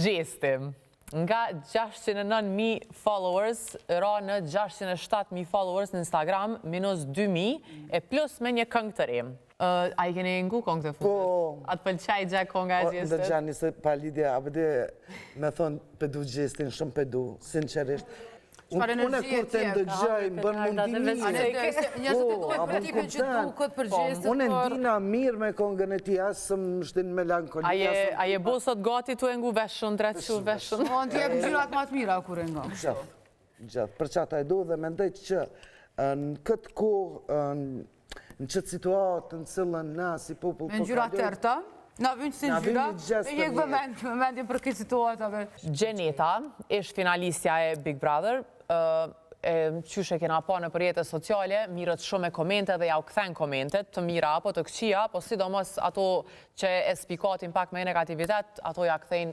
Gjesti. Nga 609.000 followers, ra në 607.000 followers në Instagram, minus 2.000, e plus me një këngë të rim. A i keni ngu këngë të fundit? Po. A të pëlqaj gjak kënga e Gjestit? Ndë gjani se pa lidhja, abëde me thonë pedu Gjestin, shumë pedu, sinqerisht. Unë kur të ndëgjaj, më bën mundimi. Njëzët e duhet për tipe që duket për Gjestit. Unë e ndina mirë me kongën e ti, asë së më shtin melankolia. A je bo sot gati të e ngu veshën, dretë që veshën? O, në t'jep gjyrat ma të mira kur e nga. Gjatë, për qatë e do dhe mendoj që në këtë kohë, në qëtë situatë, në cilën na si popull... Me në gjyrat tërta, na vynë si në gjyrat, e jekë vëmendje për këtë situatave. Gjeneta, ishtë finalistja e Big Brother, qyshe kena pa në përjetës sociale, mirët shumë e komente dhe ja u këthen komentet, të mira apo të këqia, po sidomos ato që e spikatin pak me negativitet, ato ja këthejnë